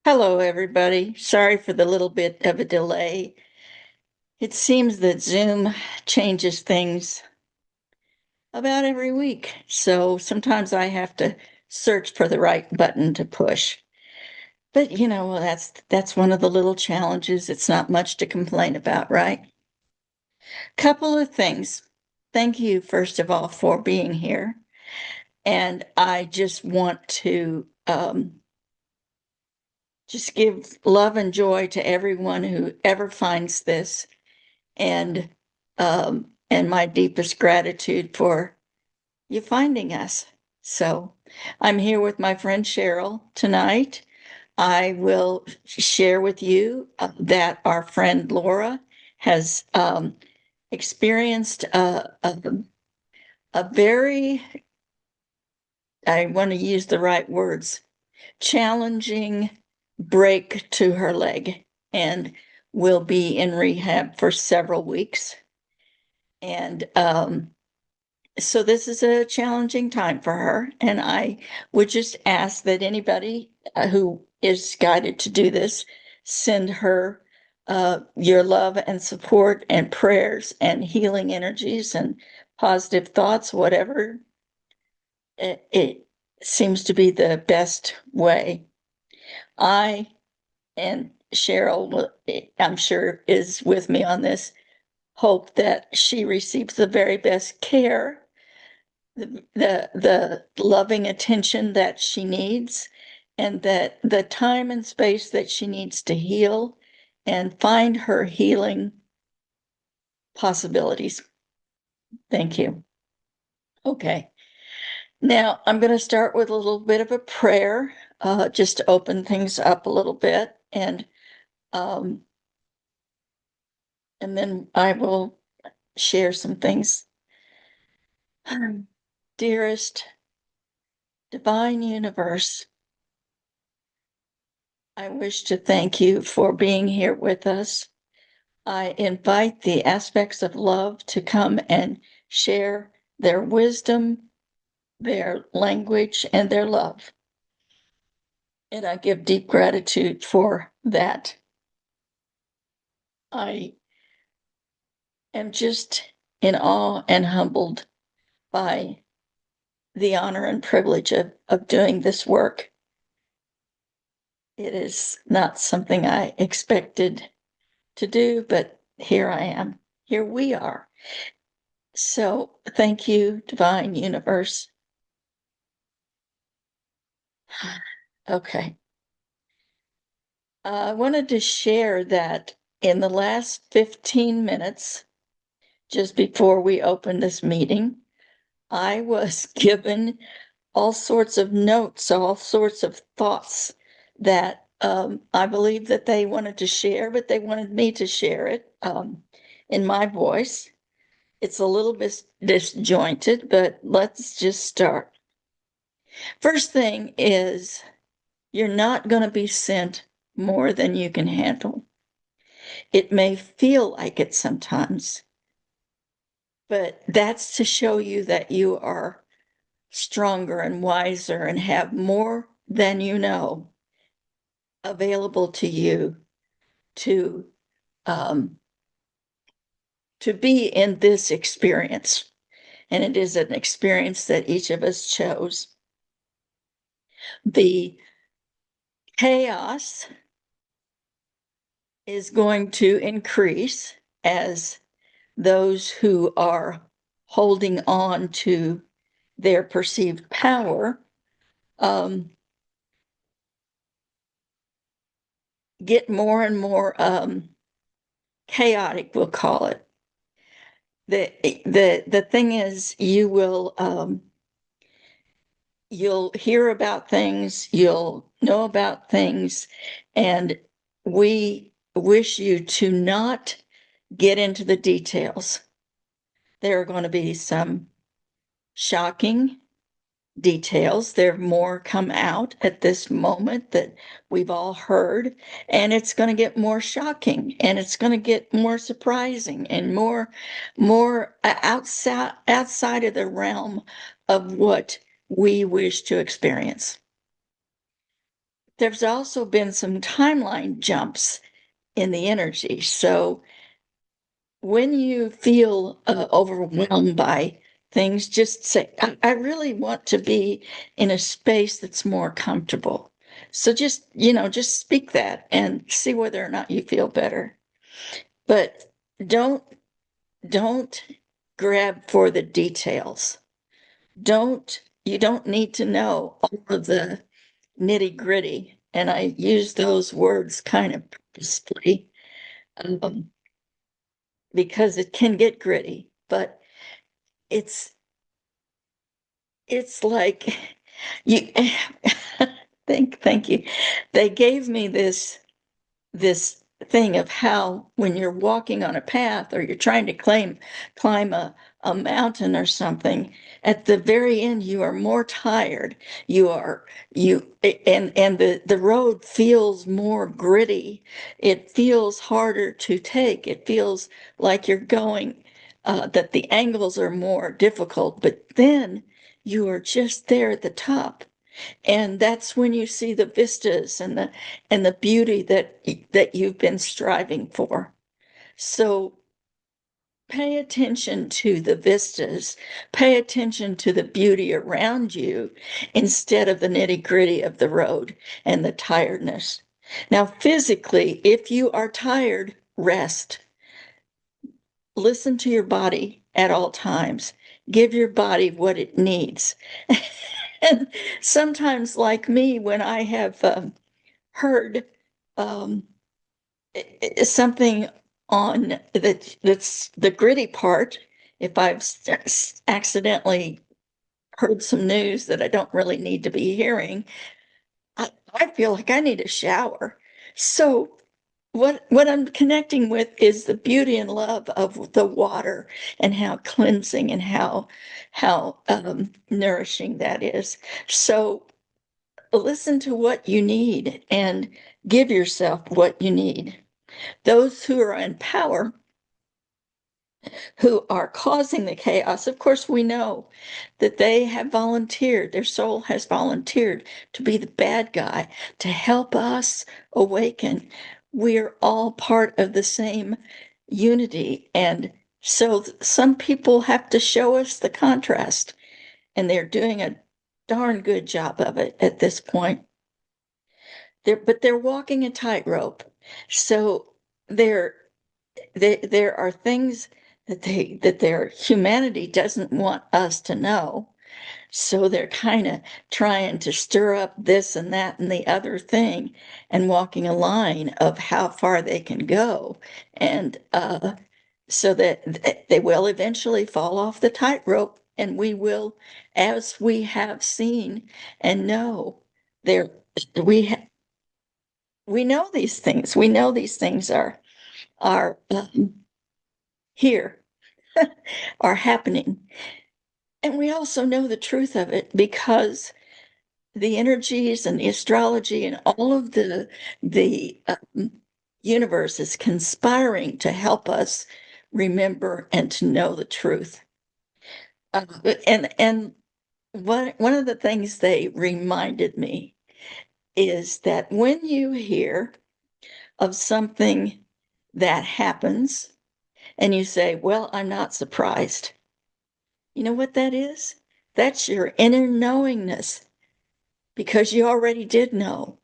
Hello, everybody. Sorry for the little bit of a delay. It seems that Zoom changes things about every week, so sometimes I have to search for the right button to push. But that's one of the little challenges. It's not much to complain about, right? Couple of things. Thank you, first of all, for being here. And I just want to just give love and joy to everyone who ever finds this and my deepest gratitude for you finding us. So I'm here with my friend Cheryl tonight. I will share with you that our friend Laura has experienced a very, I want to use the right words, challenging break to her leg and will be in rehab for several weeks. And so this is a challenging time for her. And I would just ask that anybody who is guided to do this send her your love and support and prayers and healing energies and positive thoughts, whatever it seems to be the best way. I and Cheryl, I'm sure, is with me on this, hope that she receives the very best care, the loving attention that she needs, and that the time and space that she needs to heal and find her healing possibilities. Thank you. Okay. Now I'm going to start with a little bit of a prayer, just to open things up a little bit, um, and then I will share some things. Dearest Divine Universe, I wish to thank you for being here with us. I invite the aspects of love to come and share their wisdom, their language, and their love. And I give deep gratitude for that. I am just in awe and humbled by the honor and privilege of doing this work. It is not something I expected to do, but here I am. Here we are. So thank you, Divine Universe. Okay. I wanted to share that in the last 15 minutes, just before we opened this meeting, I was given all sorts of notes, all sorts of thoughts that I believe that they wanted to share, but they wanted me to share it in my voice. It's a little bit disjointed, but let's just start. First thing is, you're not going to be sent more than you can handle. It may feel like it sometimes, but that's to show you that you are stronger and wiser and have more than you know available to you to um, to be in this experience. And it is an experience that each of us chose. The chaos is going to increase as those who are holding on to their perceived power get more and more chaotic, we'll call it. The thing is, you'll hear about things, you'll know about things, and we wish you to not get into the details. There are going to be some shocking details. There are more come out at this moment that we've all heard, and it's going to get more shocking, and it's going to get more surprising and more outside of the realm of what we wish to experience. there's also been some timeline jumps in the energy. So when you feel overwhelmed by things, just say, I really want to be in a space that's more comfortable. So just, just speak that and see whether or not you feel better. But don't don't grab for the details. You don't need to know all of the nitty gritty. And I use those words kind of purposefully, um, because it can get gritty, but it's it's like you thank you. They gave me this thing of how when you're walking on a path or you're trying to climb a mountain or something, at the very end you are more tired. You and the road feels more gritty. It feels harder to take. It feels like you're going that the angles are more difficult, but then you are just there at the top, and that's when you see the vistas and the beauty that you've been striving for. So pay attention to the vistas, pay attention to the beauty around you instead of the nitty-gritty of the road and the tiredness. Now, physically, if you are tired, rest. Listen to your body at all times. Give your body what it needs. And sometimes, like me, when I have heard um, something on that's the gritty part, if I've accidentally heard some news that I don't really need to be hearing, I feel like I need a shower. So what I'm connecting with is the beauty and love of the water and how cleansing and how nourishing that is. So listen to what you need and give yourself what you need. Those who are in power, who are causing the chaos, of course, we know that they have volunteered, their soul has volunteered to be the bad guy, to help us awaken. We're all part of the same unity. And so some people have to show us the contrast, and they're doing a darn good job of it at this point. But they're walking a tightrope. So there, there are things that their humanity doesn't want us to know. So they're kind of trying to stir up this and that and the other thing, and walking a line of how far they can go. And so that they will eventually fall off the tightrope, and we will, as we have seen and know, there we we know these things. We know these things are here, are happening. And we also know the truth of it because the energies and the astrology and all of the universe is conspiring to help us remember and to know the truth. Uh, and one of the things they reminded me is that when you hear of something that happens and you say, "Well, I'm not surprised," you know what that is? That's your inner knowingness, because you already did know.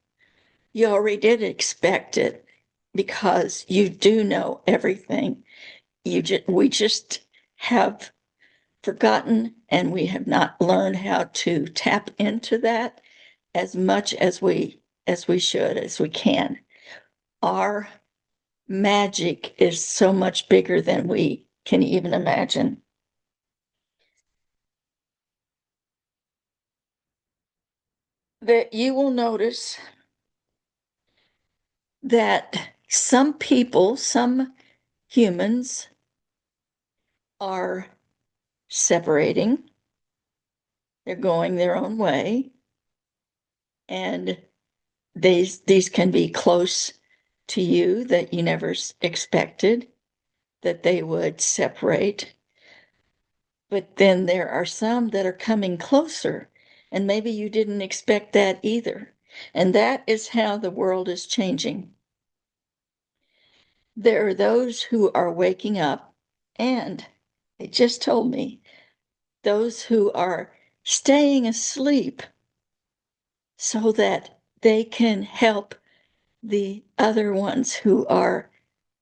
You already did expect it because you do know everything. We just have forgotten, and we have not learned how to tap into that as much as we should, as we can. Our magic is so much bigger than we can even imagine. That you will notice that some people, some humans are separating, they're going their own way, and these can be close to you that you never expected that they would separate. But then there are some that are coming closer, and maybe you didn't expect that either. And that is how the world is changing. There are those who are waking up, and they just told me those who are staying asleep so that they can help the other ones who are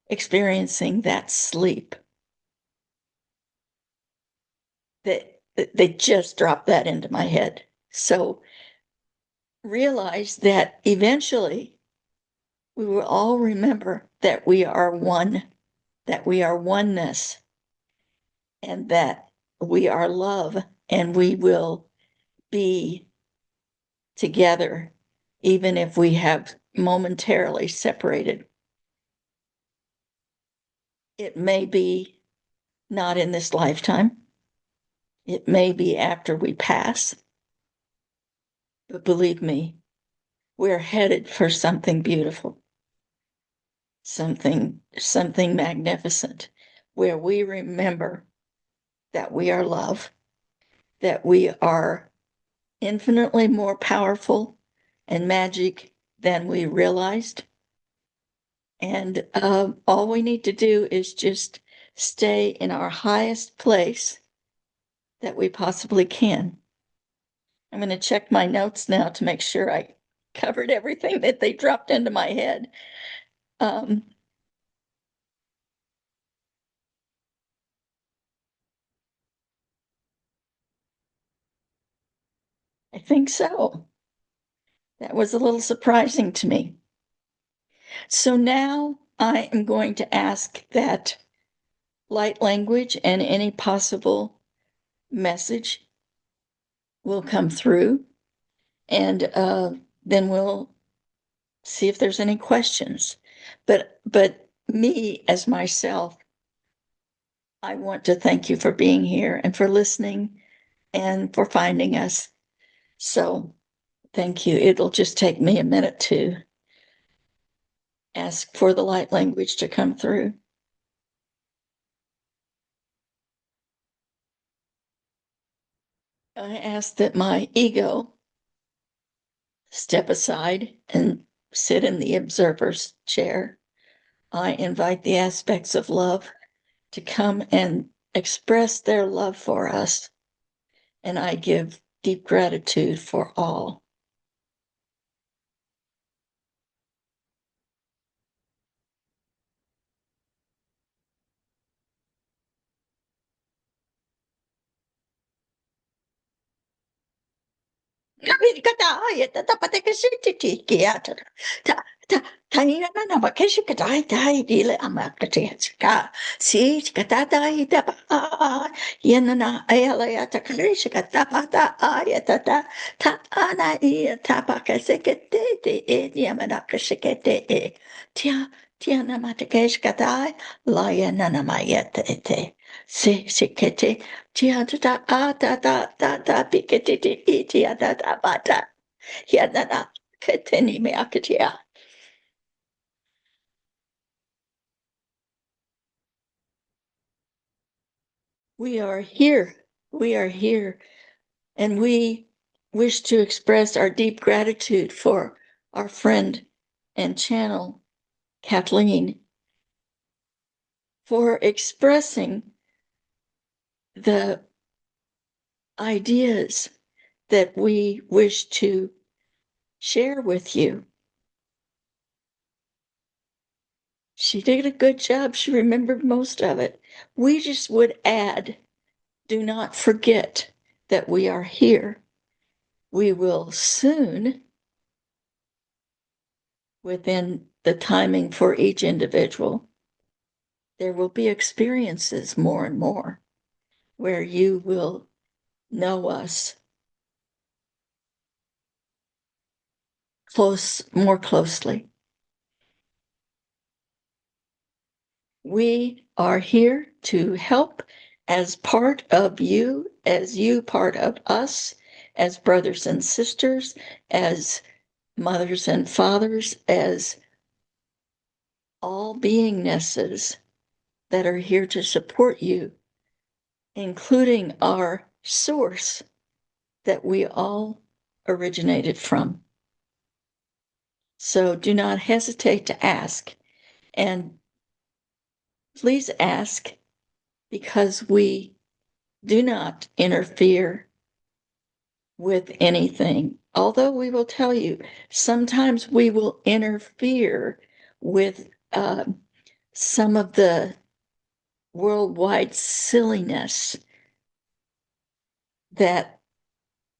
experiencing that sleep. They just dropped that into my head. So realize that eventually we will all remember that we are one, that we are oneness, and that we are love, and we will be together, even if we have momentarily separated. It may be not in this lifetime, it may be after we pass, but believe me, we're headed for something beautiful, something magnificent, where we remember that we are love, that we are infinitely more powerful and magic than we realized. And all we need to do is just stay in our highest place that we possibly can. I'm going to check my notes now to make sure I covered everything that they dropped into my head. I think so. That was a little surprising to me. So now I am going to ask that light language and any possible message will come through, and then we'll see if there's any questions. But me as myself, I want to thank you for being here and for listening and for finding us. So thank you. It'll just take me a minute to ask for the light language to come through. I ask that my ego step aside and sit in the observer's chair. I invite the aspects of love to come and express their love for us, and I give deep gratitude for all. Tiana matakeshkatai, Laya nanamayete, se sikete, tia da da da da da da piketiti itia da da bata, yanana keteni meakatia. We are here. We are here. And we wish to express our deep gratitude for our friend and channel, Kathleen, for expressing the ideas that we wish to share with you. She did a good job. She remembered most of it. We just would add, do not forget that we are here. We will soon, within the timing for each individual, there will be experiences more and more where you will know us more closely. We are here to help as part of you, as you part of us, as brothers and sisters, as mothers and fathers, as all beingnesses that are here to support you, including our source that we all originated from. So do not hesitate to ask. And please ask, because we do not interfere with anything. Although we will tell you, sometimes we will interfere with some of the worldwide silliness that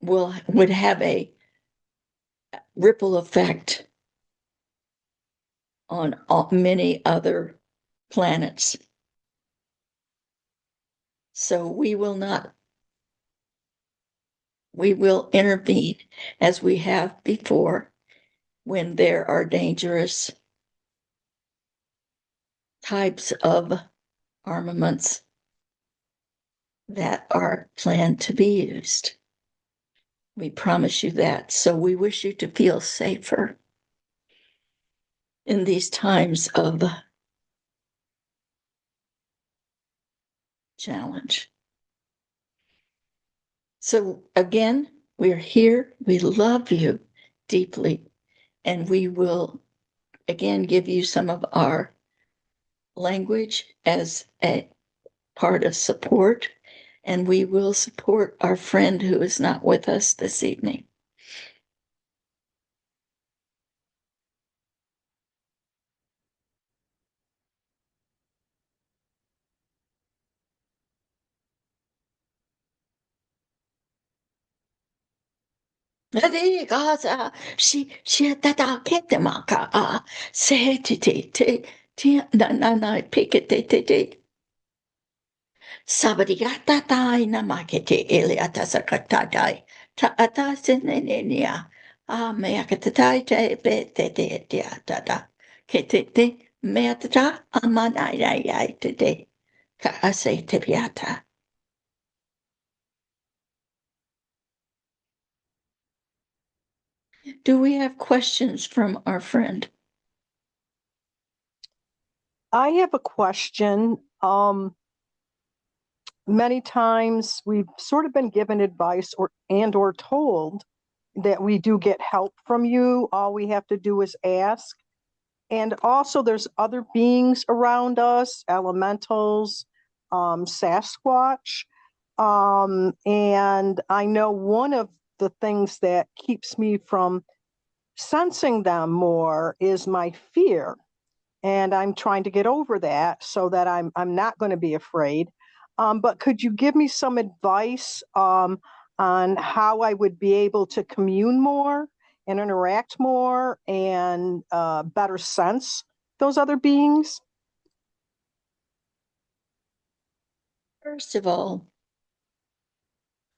would have a ripple effect on many other planets. So we will not, we will intervene as we have before when there are dangerous types of armaments that are planned to be used. We promise you that. So we wish you to feel safer in these times of challenge. So again, we're here. We love you deeply. And we will again give you some of our language as a part of support. And we will support our friend who is not with us this evening. Hadi gaza she tata kete maka se ti na pike te sabrigata tai na makete eliata sakatatai ta ata senenia me akatai te be te tata kete te me atata amanai ai te ka ase te piata. Do we have questions from our friend? I have a question. Many times we've sort of been given advice or told that we do get help from you. All we have to do is ask. And also there's other beings around us, elementals, Sasquatch. And I know one of the things that keeps me from sensing them more is my fear, and I'm trying to get over that so that I'm not going to be afraid. But could you give me some advice on how I would be able to commune more and interact more and better sense those other beings? First of all,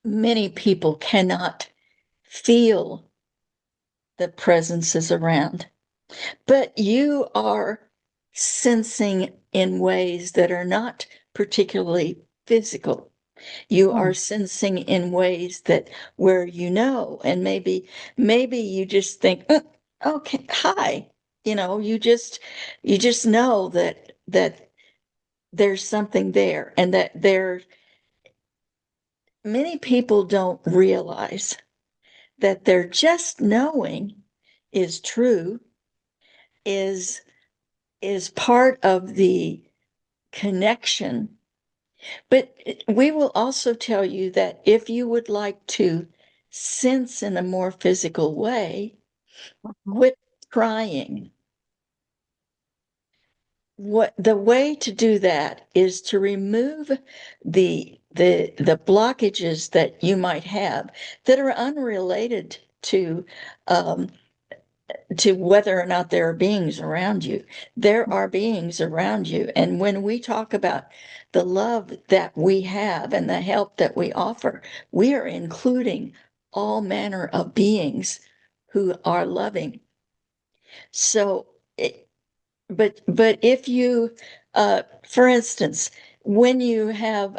many people cannot feel the presences around, but you are sensing in ways that are not particularly physical. You are sensing in ways that where and maybe you just think, okay, hi, you just know that there's something there, and that there many people don't realize that their just knowing is true, is is part of the connection. But we will also tell you that if you would like to sense in a more physical way, quit trying. What the way to do that is to remove the blockages that you might have that are unrelated um, to whether or not there are beings around you. There are beings around you. And when we talk about the love that we have and the help that we offer, we are including all manner of beings who are loving. So, but if you, for instance, when you have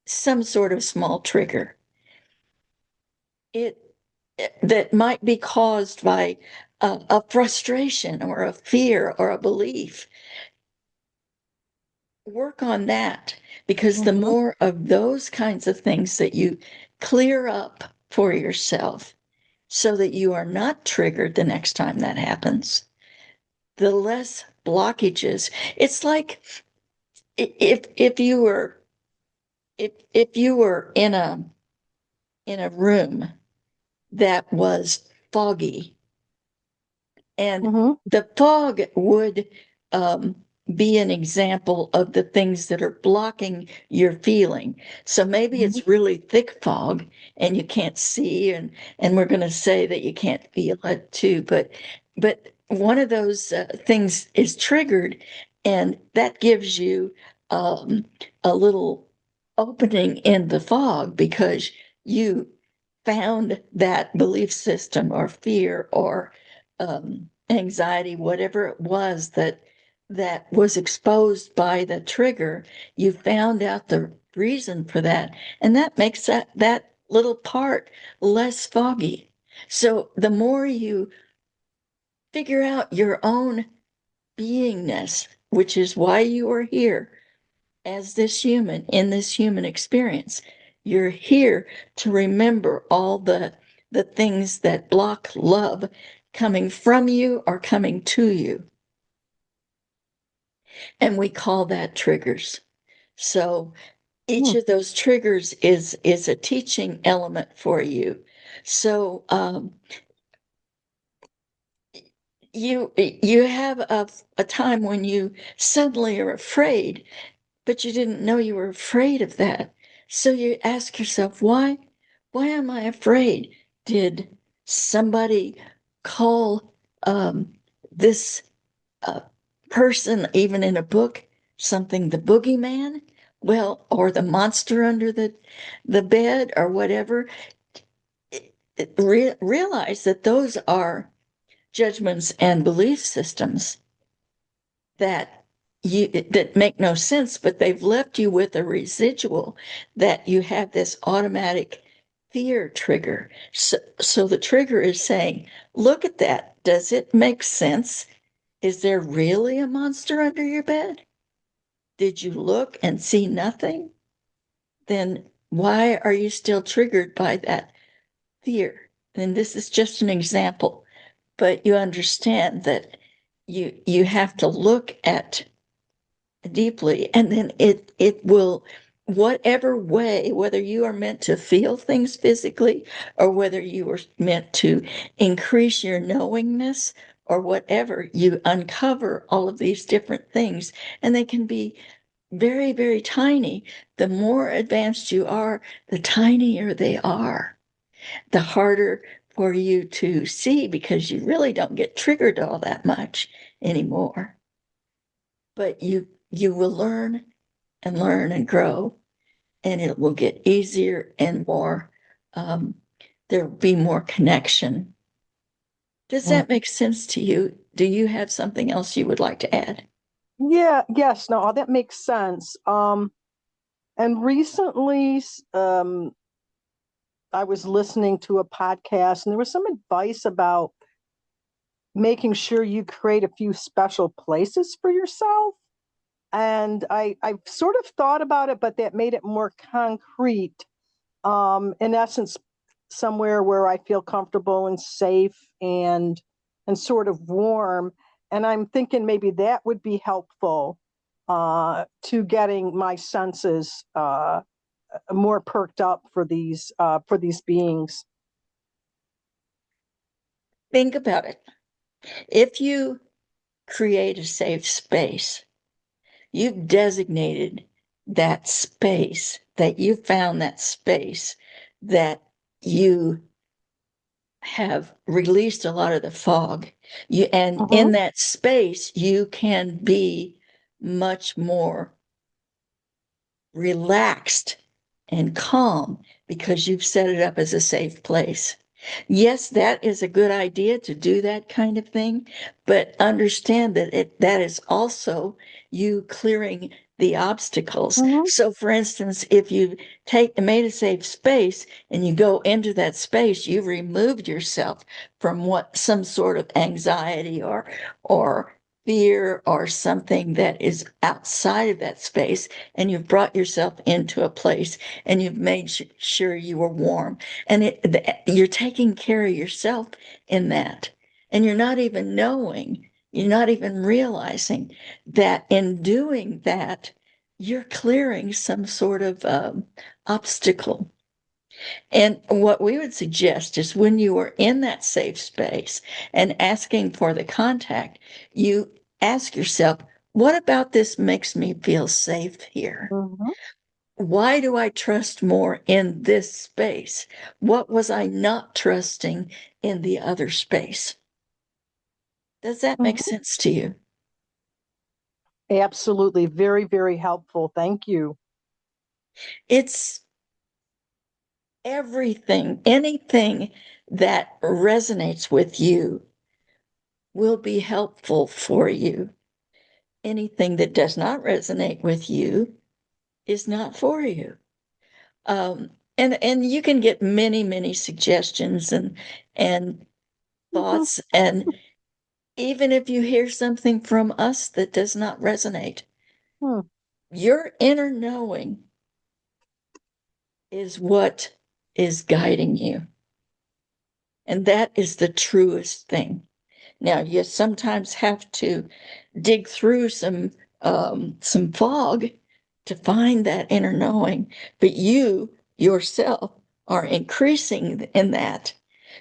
some sort of small trigger, it that might be caused by a frustration or a fear or a belief. Work on that, because the more of those kinds of things that you clear up for yourself, so that you are not triggered the next time that happens. The less blockages. It's like if you were if you were in a room that was foggy, and Mm-hmm. the fog would um, be an example of the things that are blocking your feeling. So maybe Mm-hmm. it's really thick fog and you can't see, and we're going to say that you can't feel it too. But one of those things is triggered, and that gives you um, a little opening in the fog because you found that belief system or fear or anxiety, whatever it was that was exposed by the trigger. You found out the reason for that, and that makes that little part less foggy. So the more you figure out your own beingness, which is why you are here as this human in this human experience, you're here to remember all the things that block love coming from you or coming to you. And we call that triggers. So each of those triggers is a teaching element for you. So you have a time when you suddenly are afraid, but you didn't know you were afraid of that. So you ask yourself, why am I afraid? Did somebody call this uh, person, even in a book, something the boogeyman? Well, or the monster under the bed or whatever. Realize that those are judgments and belief systems that that make no sense, but they've left you with a residual that you have this automatic fear trigger. So the trigger is saying, look at that. Does it make sense? Is there really a monster under your bed? Did you look and see nothing? Then why are you still triggered by that fear? And this is just an example, but you understand that you have to look at deeply, and then it will, whatever way, whether you are meant to feel things physically or whether you are meant to increase your knowingness or whatever, you uncover all of these different things, and they can be very, very tiny. The more advanced you are, the tinier they are, the harder for you to see because you really don't get triggered all that much anymore. But you will learn and grow, and it will get easier and more. Um, there will be more connection. Does Mm. that make sense to you? Do you have something else you would like to add? Yeah, yes, no, that makes sense. And recently, I was listening to a podcast and there was some advice about making sure you create a few special places for yourself. And I sort of thought about it, but that made it more concrete. In essence, somewhere where I feel comfortable and safe and sort of warm. And I'm thinking maybe that would be helpful to getting my senses more perked up for these beings. Think about it. If you create a safe space, you've designated that space, that you found that space, that you have released a lot of the fog. And in Mhm. that space, you can be much more relaxed and calm because you've set it up as a safe place. Yes, that is a good idea to do that kind of thing, but understand that that is also you clearing the obstacles. Mhm. So for instance, if you take made a safe space and you go into that space, you've removed yourself from what some sort of anxiety or fear or something that is outside of that space, and you've brought yourself into a place and you've made sure you were warm, and you're taking care of yourself in that, and you're not even knowing, you're not even realizing that in doing that, you're clearing some sort of obstacle. And what we would suggest is when you are in that safe space and asking for the contact, you ask yourself, what about this makes me feel safe here? Mhm. Why do I trust more in this space? What was I not trusting in the other space? Does that make Mhm. sense to you? Absolutely. Very, very helpful. Thank you. It's everything, anything that resonates with you will be helpful for you. Anything that does not resonate with you is not for you. And you can get many suggestions and Mhm. thoughts, and even if you hear something from us that does not resonate, Hmm. your inner knowing is what is guiding you. And that is the truest thing. Now, you sometimes have to dig through some fog to find that inner knowing, but you yourself are increasing in that.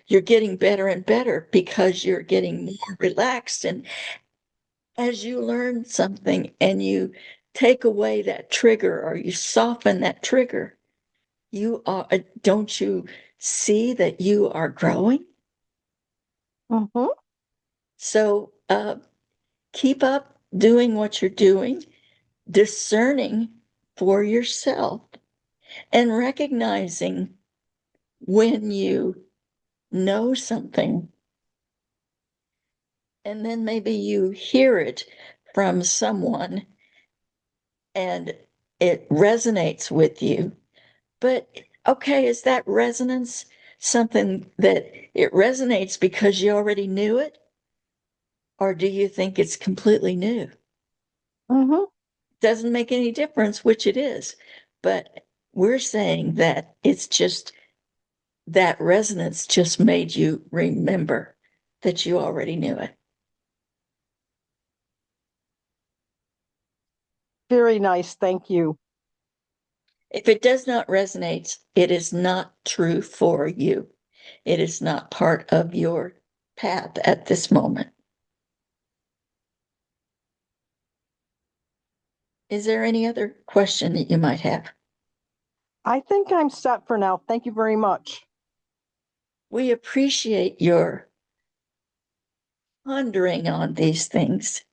You're getting better and better because you're getting more relaxed. And as you learn something and you take away that trigger or you soften that trigger, you are, don't you see that you are growing? Mhm. So keep up doing what you're doing, discerning for yourself and recognizing when you know something, and then maybe you hear it from someone and it resonates with you. But okay, is that resonance something that it resonates because you already knew it? Or do you think it's completely new? Mhm. Doesn't make any difference which it is. But we're saying that it's just that resonance just made you remember that you already knew it. Very nice. Thank you. If it does not resonate, it is not true for you. It is not part of your path at this moment. Is there any other question that you might have? I think I'm set for now. Thank you very much. We appreciate your pondering on these things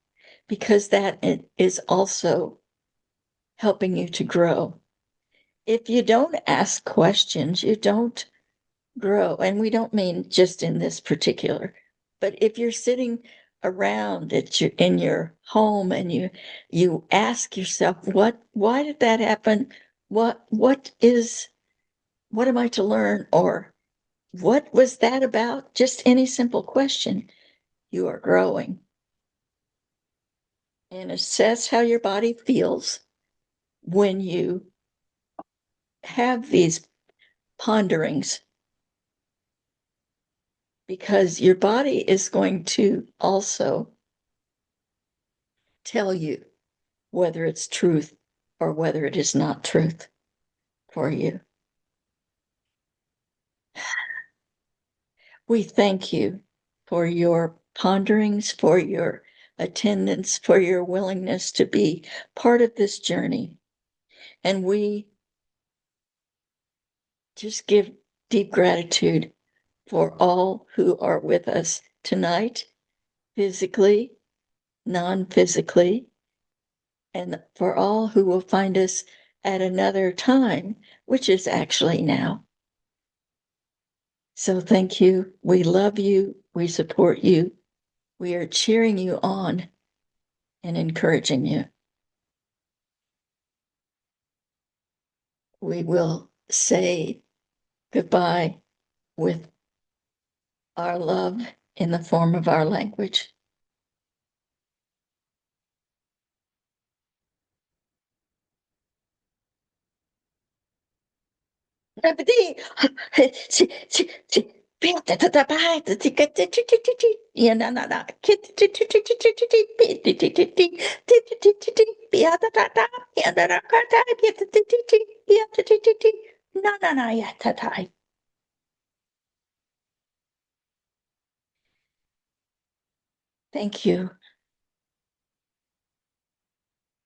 because that is also helping you to grow. If you don't ask questions, you don't grow. And we don't mean just in this particular, but if you're sitting around in your home and you ask yourself, why did that happen? What am I to learn? Or what was that about? Just any simple question, you are growing. And assess how your body feels when you have these ponderings, because your body is going to also tell you whether it's truth or whether it is not truth for you. We thank you for your ponderings, for your attendance, for your willingness to be part of this journey. And we just give deep gratitude for all who are with us tonight, physically, non physically, and for all who will find us at another time, which is actually now. So thank you. We love you. We support you. We are cheering you on and encouraging you. We will say goodbye with our love in the form of our language. Thank you.